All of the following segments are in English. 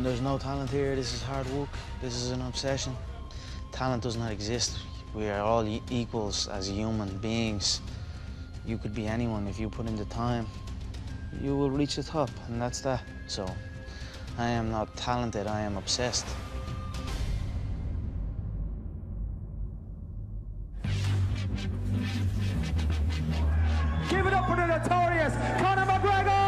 There's no talent here. This is hard work. This is an obsession. Talent does not exist. We are all equals as human beings. You could be anyone. If you put in the time, you will reach the top, and that's that. So I am not talented, I am obsessed. Give it up for the notorious Conor McGregor!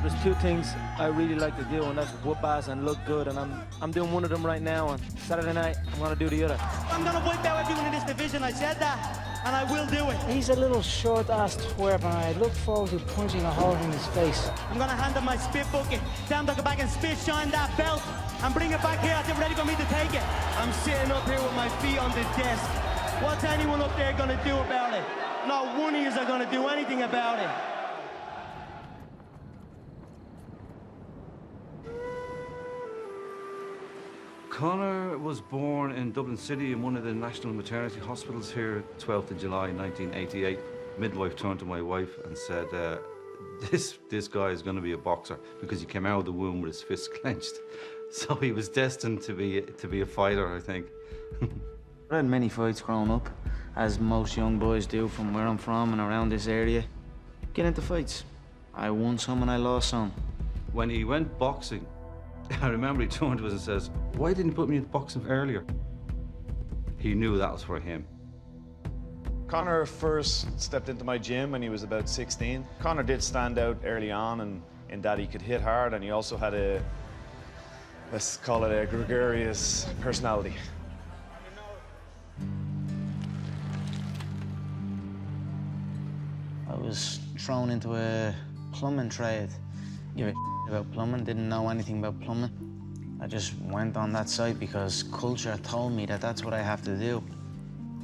There's two things I really like to do, and that's whoop ass and look good, and I'm doing one of them right now, and Saturday night, I'm gonna do the other. I'm gonna wipe out everyone in this division, I said that, and I will do it. He's a little short-ass twerp, and I look forward to punching a hole in his face. I'm gonna hand him my spit bucket, tell him to go back and spit shine that belt, and bring it back here as they're ready for me to take it. I'm sitting up here with my feet on the desk. What's anyone up there gonna do about it? Not one of you are gonna do anything about it. Conor was born in Dublin City in one of the national maternity hospitals here, 12th of July 1988. Midwife turned to my wife and said, this guy is going to be a boxer, because he came out of the womb with his fists clenched. So he was destined to be a fighter, I think. I had many fights growing up, as most young boys do from where I'm from and around this area. Get into fights. I won some and I lost some. When he went boxing, I remember he turned to us and says, "Why didn't you put me into boxing earlier?" He knew that was for him. Conor first stepped into my gym when he was about 16. Conor did stand out early on in that he could hit hard, and he also had a, let's call it a gregarious personality. I was thrown into a plumbing trade. Give a about plumbing, didn't know anything about plumbing. I just went on that site because culture told me that that's what I have to do.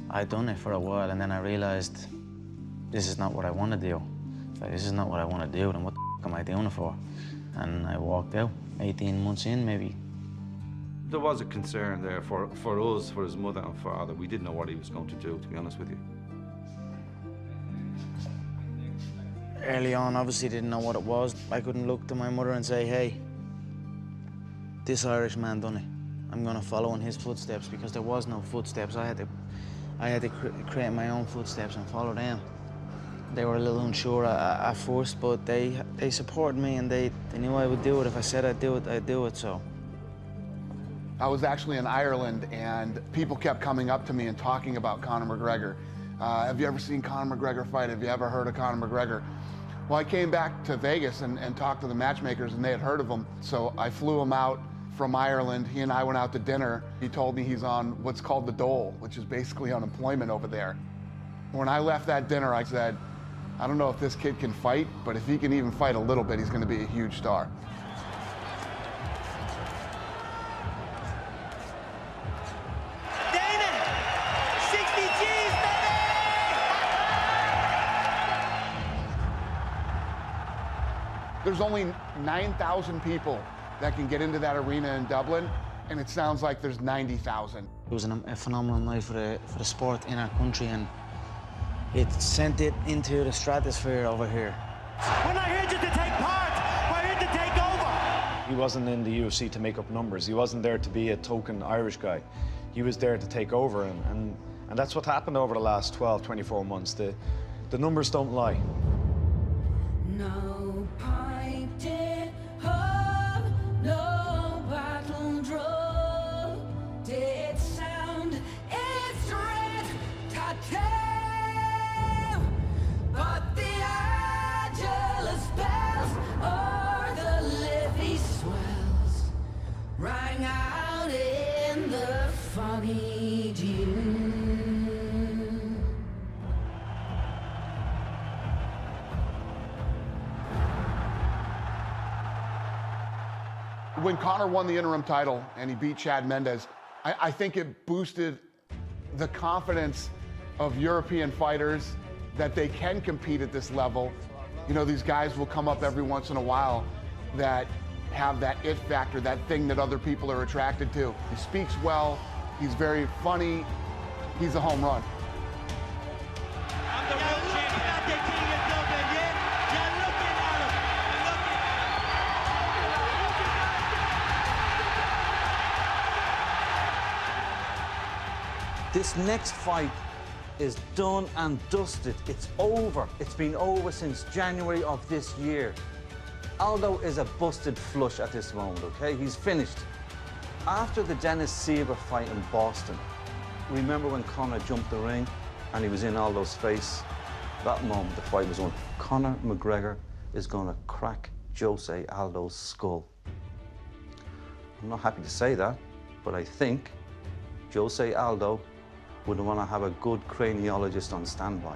I'd done it for a while, and then I realized this is not what I want to do. It's like, this is not what I want to do, then what the f am I doing it for? And I walked out, 18 months in, maybe. There was a concern there for us, for his mother and father. We didn't know what he was going to do, to be honest with you. Early on, obviously didn't know what it was. I couldn't look to my mother and say, hey, this Irish man done it. I'm gonna follow in his footsteps, because there was no footsteps. I had to create my own footsteps and follow them. They were a little unsure at first, but they supported me, and they knew I would do it. If I said I'd do it, so. I was actually in Ireland, and people kept coming up to me and talking about Conor McGregor. Have you ever seen Conor McGregor fight? Have you ever heard of Conor McGregor? Well, I came back to Vegas and talked to the matchmakers, and they had heard of him. So I flew him out from Ireland. He and I went out to dinner. He told me he's on what's called the dole, which is basically unemployment over there. When I left that dinner, I said, I don't know if this kid can fight, but if he can even fight a little bit, he's going to be a huge star. There's only 9,000 people that can get into that arena in Dublin, and it sounds like there's 90,000. It was a phenomenal night for the sport in our country, and it sent it into the stratosphere over here. We're not here just to take part, we're here to take over. He wasn't in the UFC to make up numbers. He wasn't there to be a token Irish guy. He was there to take over, and that's what happened over the last 12, 24 months. The numbers don't lie. No pipe did hum, no battle drum did sound its red tattoo, but the Angelus bells or the Livy swells rang out in the foggy dew. When Conor won the interim title and he beat Chad Mendes, I think it boosted the confidence of European fighters that they can compete at this level. You know, these guys will come up every once in a while that have that it factor, that thing that other people are attracted to. He speaks well, he's very funny, he's a home run. I'm the real champion. At the king of Dublin, yeah? You're looking at him. This next fight is done and dusted. It's over. It's been over since January of this year. Aldo is a busted flush at this moment, okay? He's finished. After the Dennis Siver fight in Boston, remember when Conor jumped the ring and he was in Aldo's face? That moment, the fight was on. Conor McGregor is going to crack Jose Aldo's skull. I'm not happy to say that, but I think Jose Aldo would want to have a good craniologist on standby.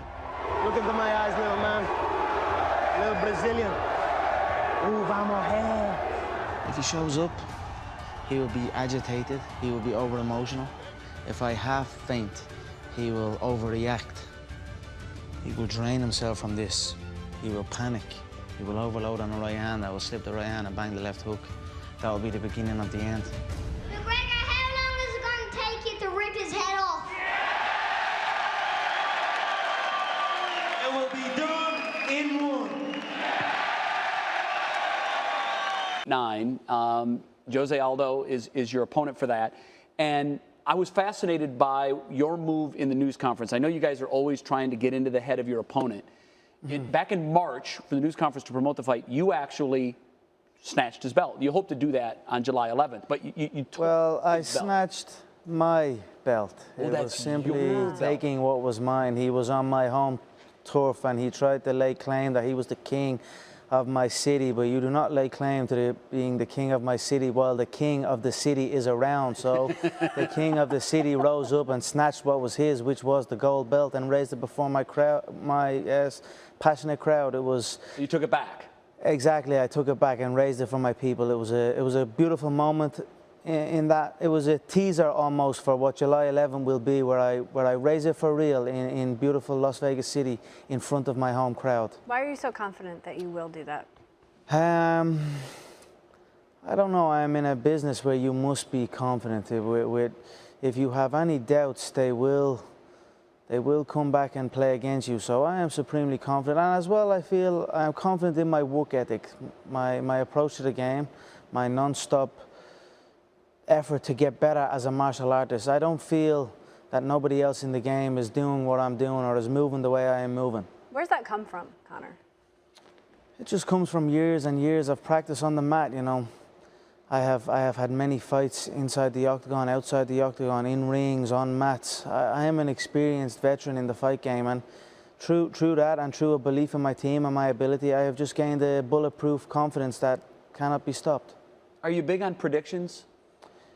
Look into my eyes, little man. Little Brazilian. Ooh, vamos, hey. If he shows up, he will be agitated, he will be over-emotional. If I half faint, he will overreact. He will drain himself from this. He will panic. He will overload on the right hand. I will slip the right hand and bang the left hook. That will be the beginning of the end. McGregor, how long is it going to take you to rip his head off? It will be done in one. 9. Jose Aldo is your opponent for that. And I was fascinated by your move in the news conference. I know you guys are always trying to get into the head of your opponent. Back in March, for the news conference to promote the fight, you actually snatched his belt. You hope to do that on July 11th, but you took Well, I his belt. snatched my belt. Oh, It was that's simply your belt. taking what was mine. He was on my home turf and he tried to lay claim that he was the king of my city, but you do not lay claim to being the king of my city while the king of the city is around. So the king of the city rose up and snatched what was his, which was the gold belt, and raised it before my crowd, my passionate crowd. It was. You took it back. Exactly, I took it back and raised it for my people. It was a beautiful moment. In that it was a teaser almost for what July 11 will be, where I raise it for real in beautiful Las Vegas City in front of my home crowd. Why are you so confident that you will do that? I don't know. I'm in a business where you must be confident. If you have any doubts, they will come back and play against you. So I am supremely confident, and as well, I feel I'm confident in my work ethic, my approach to the game, my non-stop effort to get better as a martial artist. I don't feel that nobody else in the game is doing what I'm doing or is moving the way I am moving. Where's that come from, Conor? It just comes from years and years of practice on the mat, you know. I have had many fights inside the octagon, outside the octagon, in rings, on mats. I am an experienced veteran in the fight game, and through that and through a belief in my team and my ability, I have just gained a bulletproof confidence that cannot be stopped. Are you big on predictions?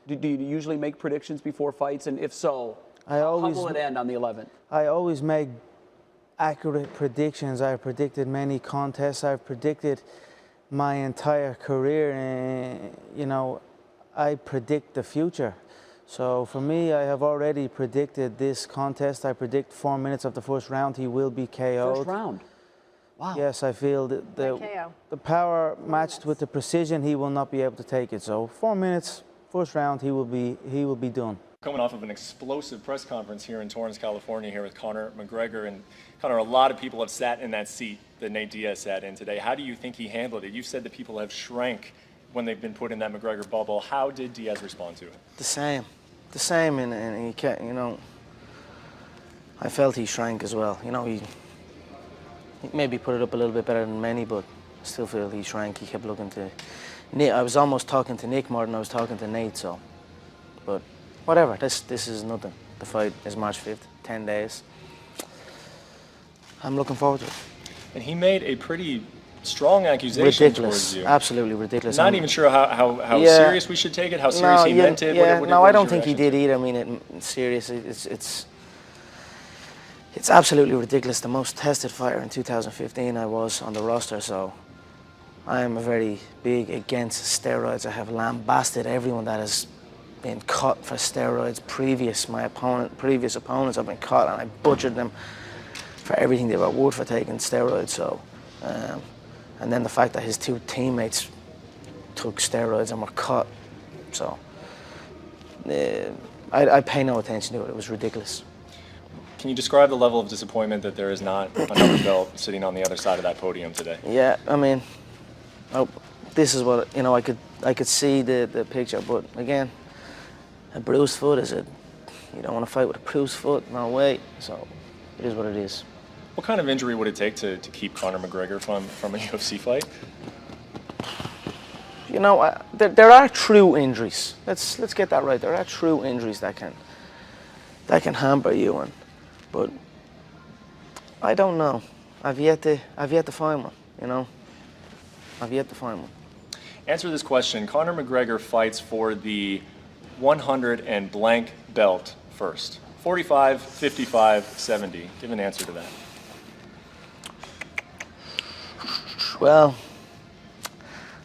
Do you usually make predictions before fights? And if so, how will it end on the 11th? I always make accurate predictions. I've predicted many contests. I've predicted my entire career. And, you know, I predict the future. So for me, I have already predicted this contest. I predict 4 minutes of the first round, he will be KO'd. First round? Wow. Yes, I feel that the power matched with the precision, he will not be able to take it. So 4 minutes. First round, he will be done. Coming off of an explosive press conference here in Torrance, California, here with Conor McGregor, and Conor, a lot of people have sat in that seat that Nate Diaz sat in today. How do you think he handled it? You said that people have shrank when they've been put in that McGregor bubble. How did Diaz respond to it? The same, and he kept, you know, I felt he shrank as well. You know, he maybe put it up a little bit better than many, but I still feel he shrank. He kept looking to Nick. I was almost talking to Nick more than I was talking to Nate, so. But whatever, this is nothing. The fight is March 5th, 10 days. I'm looking forward to it. And he made a pretty strong accusation towards you. Absolutely ridiculous. Not even sure how serious we should take it, how serious he meant it. Yeah, I don't think he did either. I mean, it's serious. It's absolutely ridiculous. The most tested fighter in 2015 I was on the roster, so I am very big against steroids. I have lambasted everyone that has been caught for steroids. Previous opponents have been caught, and I butchered them for everything they were worth for taking steroids. So, and then the fact that his two teammates took steroids and were caught. So, I pay no attention to it. It was ridiculous. Can you describe the level of disappointment that there is not another belt sitting on the other side of that podium today? Yeah, I mean, this is what, you know, I could see the picture, but again, a bruised foot is a You don't want to fight with a bruised foot, no way. So it is what it is. What kind of injury would it take to keep Conor McGregor from a UFC fight? You know, there are true injuries. Let's get that right. There are true injuries that can hamper you, but I don't know. I've yet to find one. You know, I've yet to find one. Answer this question. Conor McGregor fights for the 100 and blank belt first. 45, 55, 70. Give an answer to that. Well,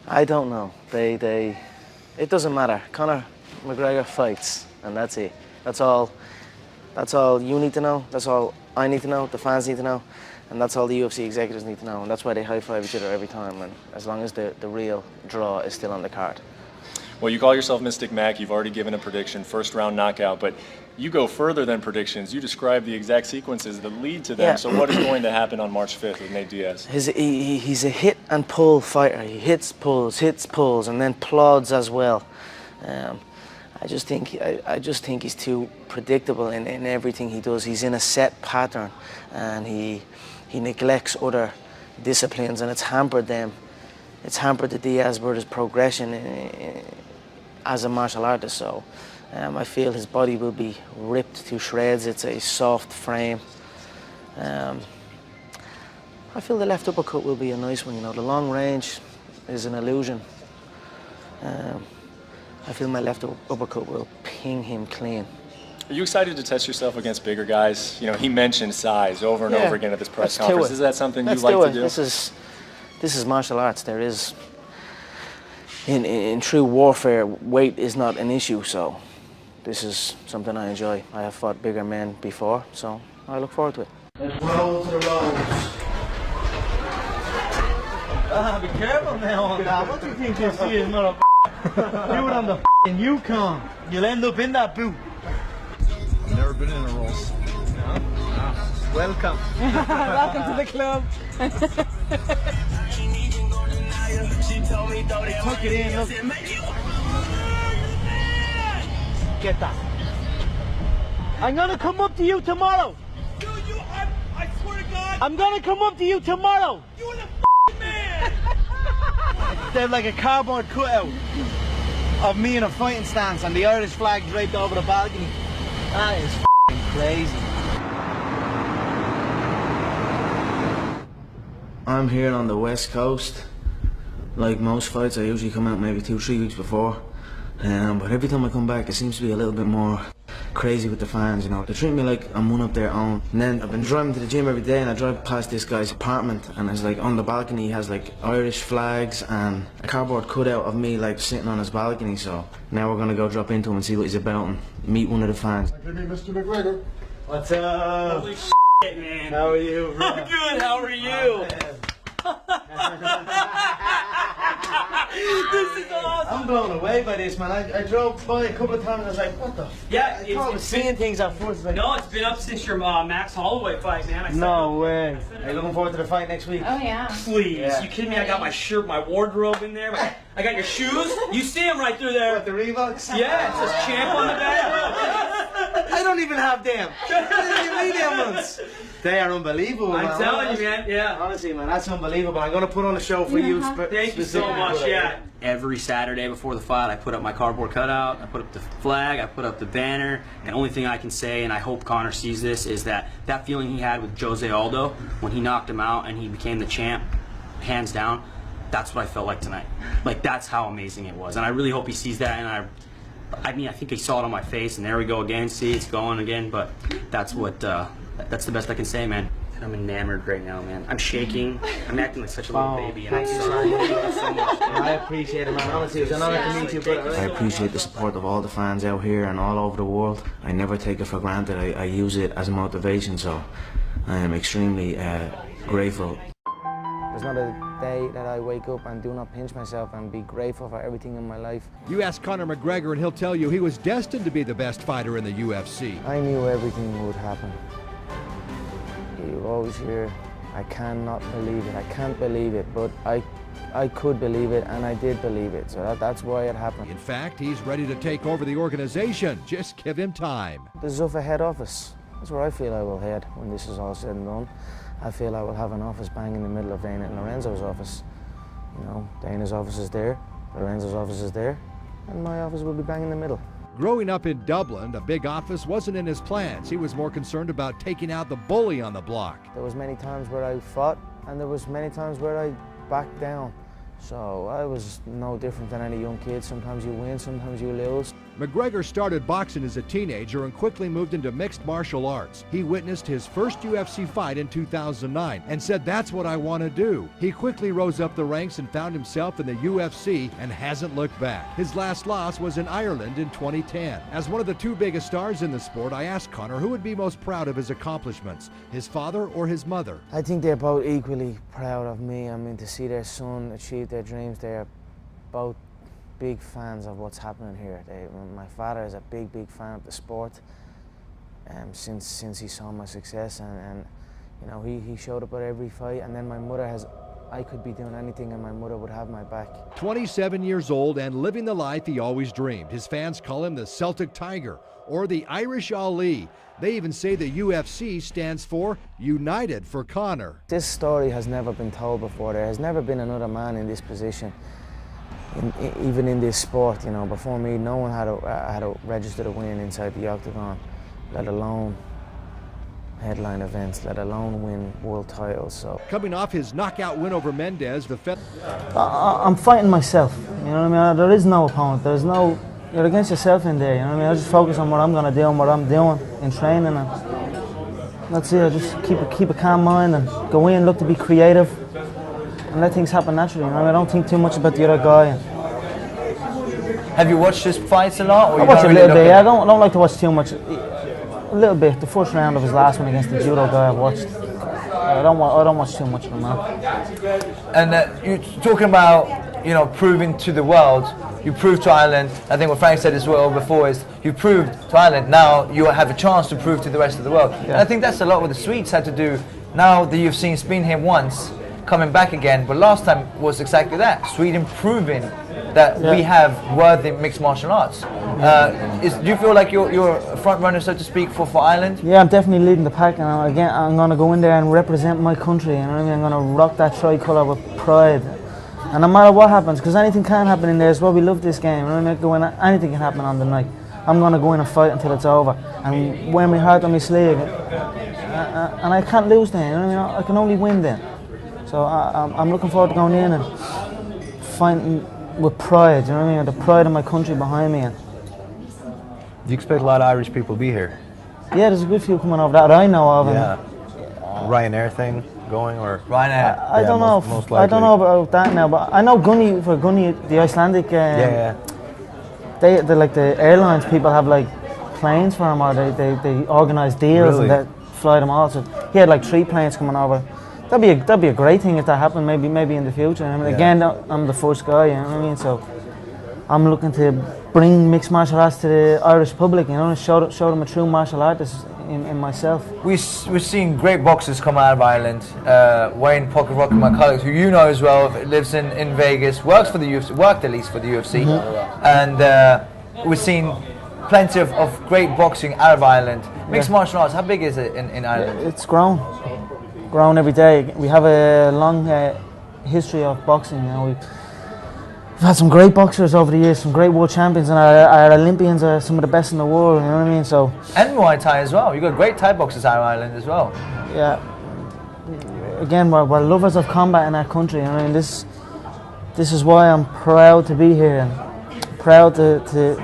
I don't know. It doesn't matter. Conor McGregor fights, and that's it. That's all you need to know. That's all I need to know. The fans need to know, and that's all the UFC executives need to know. And that's why they high five each other every time. And as long as the real draw is still on the card. Well, you call yourself Mystic Mac. You've already given a prediction, first round knockout, but you go further than predictions. You describe the exact sequences that lead to them. Yeah. So what is going to happen on March 5th with Nate Diaz? He's a hit and pull fighter. He hits, pulls, and then plods as well. I just think he's too predictable in everything he does. He's in a set pattern, and he neglects other disciplines, and it's hampered them. It's hampered the Diaz brothers' progression as a martial artist. So I feel his body will be ripped to shreds. It's a soft frame. I feel the left uppercut will be a nice one. You know, the long range is an illusion. I feel my left uppercut will ping him clean. Are you excited to test yourself against bigger guys? You know, he mentioned size over and over again at this press conference. Is that something you like to do? This is martial arts. There is, in true warfare, weight is not an issue. So this is something I enjoy. I have fought bigger men before, so I look forward to it. Let's roll to the roads. Be careful now on that. What do you think this is, motherfucker? Do it on the f***ing Yukon. You'll end up in that boot. Never been in a roast. No? Welcome. Welcome to the club. Tuck it in, look. Get that. I'm gonna come up to you tomorrow. Dude, I swear to God. I'm gonna come up to you tomorrow. You're the f***ing man. They have like a cardboard cutout of me in a fighting stance and the Irish flag draped over the balcony. That is f***ing crazy. I'm here on the West Coast. Like most fights, I usually come out maybe 2-3 weeks before. But every time I come back, it seems to be a little bit more crazy with the fans, you know. They treat me like I'm one of their own. And then I've been driving to the gym every day, and I drive past this guy's apartment, and it's like on the balcony he has like Irish flags and a cardboard cutout of me like sitting on his balcony. So now we're gonna go drop into him and see what he's about and meet one of the fans. Give me Mr. McGregor. What's up? Holy shit, man. How are you, bro? I'm good. How are you? This is awesome. I'm blown away by this, man. I drove by a couple of times and I was like, what the f? Yeah, I thought I was seeing things at first. Like, no, it's been up since your Max Holloway fight, man. No way. Are you looking forward to the fight next week? Oh, yeah. Please. Yeah. You kidding me? I got my shirt, my wardrobe in there. I got your shoes. You see them right through there. What, the Reeboks? Yeah, it says champ on the back. I don't even have them. I didn't even need them ones. They are unbelievable, man. I'm telling you, man. Yeah. Honestly, man, that's unbelievable. I'm going to put on a show for you. Thank you so much, yeah. Every Saturday before the fight, I put up my cardboard cutout, I put up the flag, I put up the banner, and the only thing I can say, and I hope Conor sees this, is that feeling he had with Jose Aldo when he knocked him out and he became the champ, hands down, that's what I felt like tonight. Like, that's how amazing it was. And I really hope he sees that, and I mean, I think he saw it on my face, and there we go again, see, it's going again, but that's what, that's the best I can say, man. I'm enamored right now, man. I'm shaking. I'm acting like such a little baby, and I'm sorry. Thank you so much. I appreciate it, man. Honestly, it was an honor to meet you, brother. I appreciate the support of all the fans out here and all over the world. I never take it for granted. I use it as a motivation, so I am extremely grateful. There's not a day that I wake up and do not pinch myself and be grateful for everything in my life. You ask Conor McGregor and he'll tell you he was destined to be the best fighter in the UFC. I knew everything would happen. You always hear, I cannot believe it, I can't believe it, but I I could believe it, and I did believe it. So that's why it happened. In fact, he's ready to take over the organization. Just give him time. The Zuffa head office. That's where I feel I will head when this is all said and done. I feel I will have an office bang in the middle of Dana and Lorenzo's office. You know, Dana's office is there, Lorenzo's office is there, and my office will be bang in the middle. Growing up in Dublin, a big office wasn't in his plans. He was more concerned about taking out the bully on the block. There was many times where I fought, and there was many times where I backed down. So I was no different than any young kid. Sometimes you win, sometimes you lose. McGregor started boxing as a teenager and quickly moved into mixed martial arts. He witnessed his first UFC fight in 2009 and said, "That's what I want to do." He quickly rose up the ranks and found himself in the UFC and hasn't looked back. His last loss was in Ireland in 2010. As one of the two biggest stars in the sport, I asked Conor who would be most proud of his accomplishments, his father or his mother. I think they're both equally proud of me. I mean, to see their son achieve their dreams, they're both big fans of what's happening here. My father is a big fan of the sport since he saw my success, and you know, he showed up at every fight. And then my mother has, I could be doing anything and my mother would have my back. 27 years old and living the life he always dreamed. His fans call him the Celtic Tiger or the Irish Ali. They even say the UFC stands for United for Conor. This story has never been told before. There has never been another man in this position. Even in this sport, you know, before me, no one had a registered a win inside the octagon, let alone headline events, let alone win world titles. So coming off his knockout win over Mendez, I'm fighting myself. You know what I mean? There is no opponent. There's no. You're against yourself in there. You know what I mean? I just focus on what I'm gonna do and what I'm doing in training, and that's it. I just keep a calm mind and go in, look to be creative, and let things happen naturally. You know, I don't think too much about the other guy. Have you watched his fights a lot? Or I watch a little bit. Yeah, I don't like to watch too much. A little bit. The first round of his last one against the judo guy I watched. I don't watch too much of him now. And you're talking about, you know, proving to the world. You proved to Ireland. I think what Frank said as well before is you proved to Ireland. Now you have a chance to prove to the rest of the world. Yeah. And I think that's a lot what the Swedes had to do. Now the UFC's been here once, coming back again, but last time was exactly that. Sweden proving that we have worthy mixed martial arts. Do you feel like you're a front runner, so to speak, for Ireland? Yeah, I'm definitely leading the pack, and again, I'm going to go in there and represent my country. You know what I mean? I'm going to rock that tricolour with pride. And no matter what happens, because anything can happen in there as well. We love this game. You know what I mean? Go in, anything can happen on the night. I'm going to go in and fight until it's over, and wear my heart on my sleeve. And I can't lose then. You know what I mean? I can only win then. So I'm looking forward to going in and fighting with pride, you know what I mean? The pride of my country behind me. Do you expect a lot of Irish people to be here? Yeah, there's a good few coming over that I know of. Yeah. Ryanair thing going, or Ryanair? I don't know. Most I don't know about that now, but I know Gunny, the Icelandic. They like the airlines people have like planes for him, or they organise deals and they fly them all. So he had like 3 planes coming over. That'd be a great thing if that happened. Maybe in the future. I mean, again, I'm the first guy. You know what I mean? So I'm looking to bring mixed martial arts to the Irish public. You know, and show them a true martial artist in myself. We've seen great boxers come out of Ireland. Wayne Pocket Rocky, my colleague, who you know as well, lives in Vegas, works for the UFC, worked at least for the UFC, and we've seen plenty of great boxing out of Ireland. Mixed martial arts, how big is it in Ireland? It's grown every day. We have a long history of boxing. You know, we've had some great boxers over the years, some great world champions, and our Olympians are some of the best in the world. You know what I mean? So and Muay Thai as well. You got great Thai boxers out of Ireland as well. Yeah. Again, we're lovers of combat in our country. You know what I mean? This is why I'm proud to be here and proud to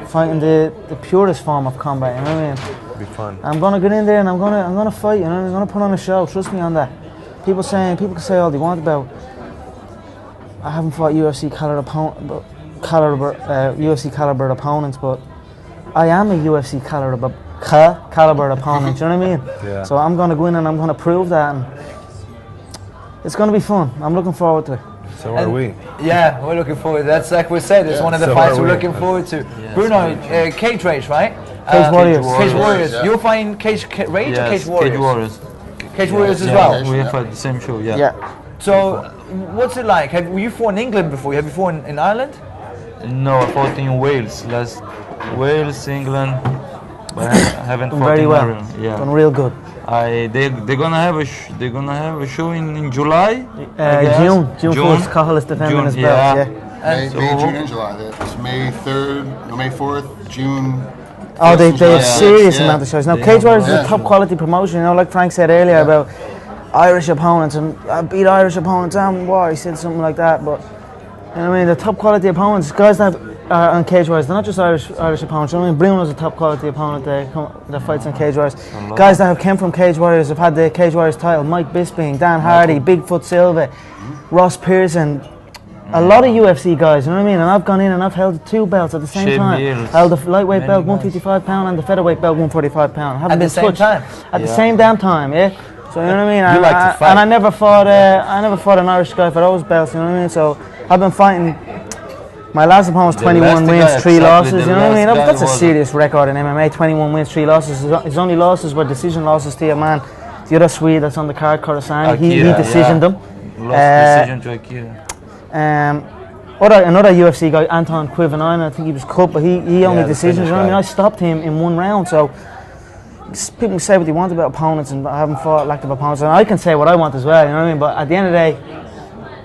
fight in the purest form of combat. You know what I mean? Be fun. I'm gonna get in there and I'm gonna fight. You know, I'm gonna put on a show. Trust me on that. People can say all they want about. I haven't fought UFC caliber opponents, but I am a UFC caliber opponent. You know what I mean? Yeah. So I'm gonna go in and I'm gonna prove that, and it's gonna be fun. I'm looking forward to it. So are we. Yeah, we're looking forward. That's like we said. It's one of the fights we're looking forward to. Yeah, Bruno, Cage Rage, right? Cage Warriors. Cage Warriors. Yeah. You're fighting Cage Rage or Cage Warriors? Cage Warriors. Cage Warriors as well. We have the same show. Yeah. So what's it like? Were you fought in England before? Have you fought in Ireland? No, I fought in Wales, Wales, England, but I haven't fought Very in well. Ireland. Yeah. Done real good. They're gonna have a show in July. June 1st. Cahill is defending his belt. Yeah. May, June, and July. It's May 3rd, no, May 4th, June. Oh, they have serious yeah. amount of shows. Now, Cage Warriors is a top quality promotion, you know, like Frank said earlier about Irish opponents, and I beat Irish opponents, and what, he said something like that, but, you know what I mean, the top quality opponents, guys that are on Cage Warriors, they're not just Irish opponents, you know what I mean, Bruno's a top quality opponent that fights on Cage Warriors. Guys that have come from Cage Warriors have had the Cage Warriors title, Mike Bisping, Dan Hardy, Bigfoot Silva, Ross Pearson, a lot of UFC guys, you know what I mean? And I've gone in and I've held 2 belts at the same time. Held the lightweight belt, 155 pound, and the featherweight belt, 145 pound. At the same time? At the same damn time, yeah. So you know what I mean? You like to fight. And I never fought an Irish guy for those belts, you know what I mean? So I've been fighting. My last opponent was 21 wins, 3 losses, you know what I mean? That's a serious record in MMA, 21 wins, 3 losses. His only losses were decision losses to your man, the other Swede that's on the card, Coruscant. He decisioned them. Lost decision to Akira. Another UFC guy, Anton Quivinainen, I think he was cut, but he only decisions. You know what I mean? I stopped him in 1 round. So people can say what they want about opponents, and I haven't fought lack of opponents, and I can say what I want as well. You know what I mean? But at the end of the day,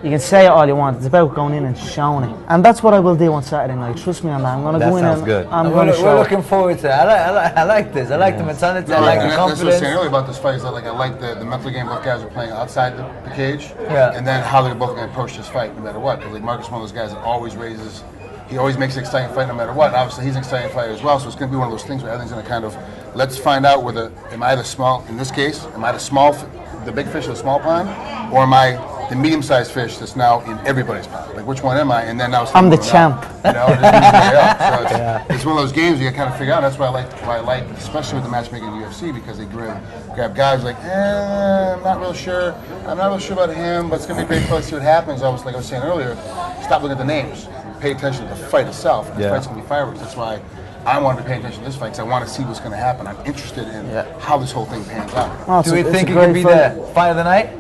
you can say it all you want. It's about going in and showing it, and that's what I will do on Saturday night. Trust me on that. I'm going to go in and I'm going to show. We're looking forward to it. I like this. I like the mentality. I like the confidence. That's what I was saying earlier about this fight. Is that like I like the mental game both guys are playing outside the cage, Yeah. and then how they're both going to approach this fight no matter what. Because like Marcus, one of those guys that always raises. He always makes an exciting fight no matter what. Obviously, he's an exciting fighter as well, so it's going to be one of those things where everything's going to kind of, let's find out whether, am I the small, in this case, am I the big fish in the small pond, or am I the medium-sized fish that's now in everybody's pond? Like, which one am I? And then now it's I'm the champ. You know, so it's one of those games you got to kind of figure out. That's why I like, especially with the matchmaking in UFC, because they grab guys like, I'm not real sure. I'm not real sure about him, but it's going to be great to see what happens. Like I was saying earlier, stop looking at the names. Pay attention to the fight itself. And this fight's going to be fireworks. That's why I wanted to pay attention to this fight, because I want to see what's going to happen. I'm interested in how this whole thing pans out. Well, do we think it could be the fight of the night?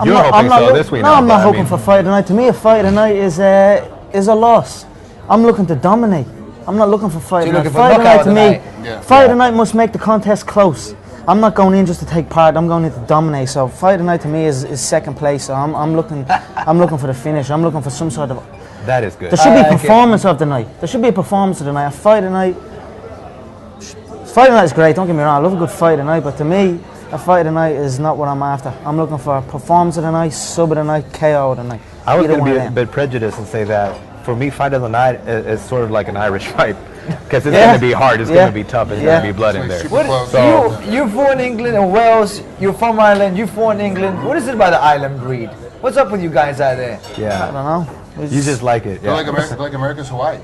You're hoping so this week. No, I'm not hoping for fight of the night. To me, a fight of the night is a loss. I'm looking to dominate. I'm not looking for fight of the night. Fight of the night to me, fight of the night must make the contest close. I'm not going in just to take part. I'm going in to dominate. So fight of the night to me is second place. So I'm looking for the finish. I'm looking for some sort of. That is good. There should be a performance of the night. There should be a performance of the night. A fight of the night. Fight of the night is great. Don't get me wrong. I love a good fight of the night. But to me, a fight of the night is not what I'm after. I'm looking for a performance of the night, sub of the night, KO of the night. I was going to be a bit prejudiced and say that for me, fight of the night is sort of like an Irish fight, because it's going to be hard. It's going to be tough. It's going to be blood in there. You fought in England and Wales. You're from Ireland. You fought in England. What is it about the island breed? What's up with you guys out there? Yeah, I don't know. You just like it. They're like America's Hawaii.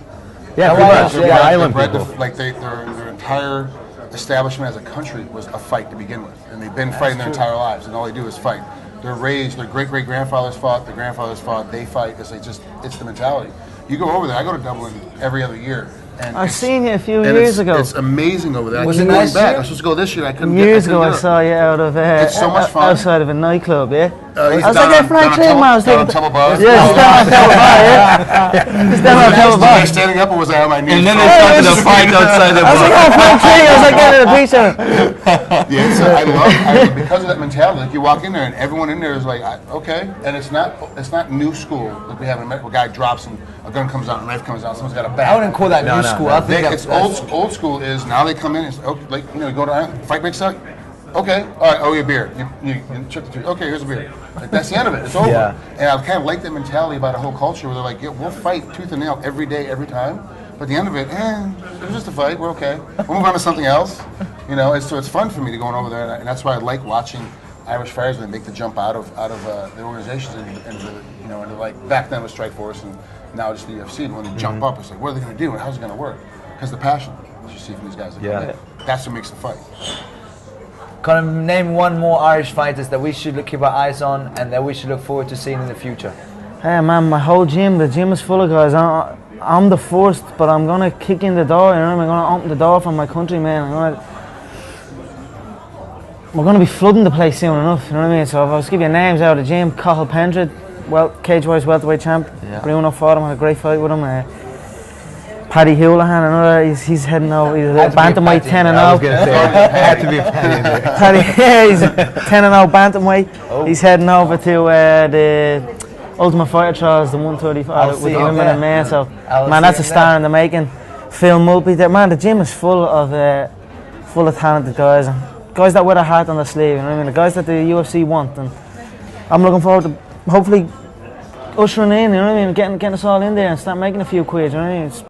Yeah, Hawaii, island people. Like their entire establishment as a country was a fight to begin with, and they've been fighting their entire lives, and all they do is fight. They're raised. Their great grandfathers fought. Their grandfathers fought. They fight. It's the mentality. You go over there. I go to Dublin every other year. And I've seen you a few years ago. It's amazing over there. Was I keep it going nice back. year? I was supposed to go this year. I couldn't. Years ago, I saw you out of it's so much fun. outside of a nightclub. Yeah. I was like, hey, Frank Clean, man. I was down on Temple Bar. Yeah, just down on Temple Bar. Yeah. Just down on Temple Bar. Was I standing up or was I on my knees? And then they started a fight outside the bar. I was like, oh, Frank Clean. I was like, getting a picture. Yeah, so I love because of that mentality. Like you walk in there and everyone in there is like, okay, and it's not new school like we have in America. Where a guy drops and a gun comes out, a knife comes out, someone's got a bat. I wouldn't call that new school. I think it's old school. Is now they come in. It's like you go to fight breaks out. Okay, all right. Oh, your beer. You check the truth. Okay, here's a beer. Like that's the end of it. It's over. Yeah. And I kind of like that mentality about a whole culture where they're like, we'll fight tooth and nail every day, every time. But at the end of it, it was just a fight. We're okay. We'll move on to something else. So it's fun for me to go over there, and that's why I like watching Irish fighters when they make the jump out of the organizations into like back then it was Strikeforce and now it's the UFC. And when they jump up, it's like, what are they going to do and how's it going to work? Because the passion that you see from these guys. That's what makes the fight. Can I name one more Irish fighters that we should keep our eyes on and that we should look forward to seeing in the future? Hey man, my whole gym, the gym is full of guys. I'm the first, but I'm gonna kick in the door. You know, I'm gonna open the door for my country, man. we're going to be flooding the place soon enough, you know what I mean? So if I was to give you names out of the gym, Cathal Pendred, cage-wise welterweight champ. Yeah. Bruno fought him, had a great fight with him. Paddy Houlihan, another, he's heading over, he's a bantamweight 10-0. I was going to say, had to be Paddy. Yeah, he's 10-0 bantamweight. He's heading over to the Ultimate Fighter trials, the 135 with the women and men. So, man, that's a star in the making. Phil Mulpey, man, the gym is full of talented guys, and guys that wear their heart on their sleeve. You know what I mean? The guys that the UFC want, and I'm looking forward to hopefully ushering in. You know what I mean? Getting us all in there and start making a few quid. You know what I mean?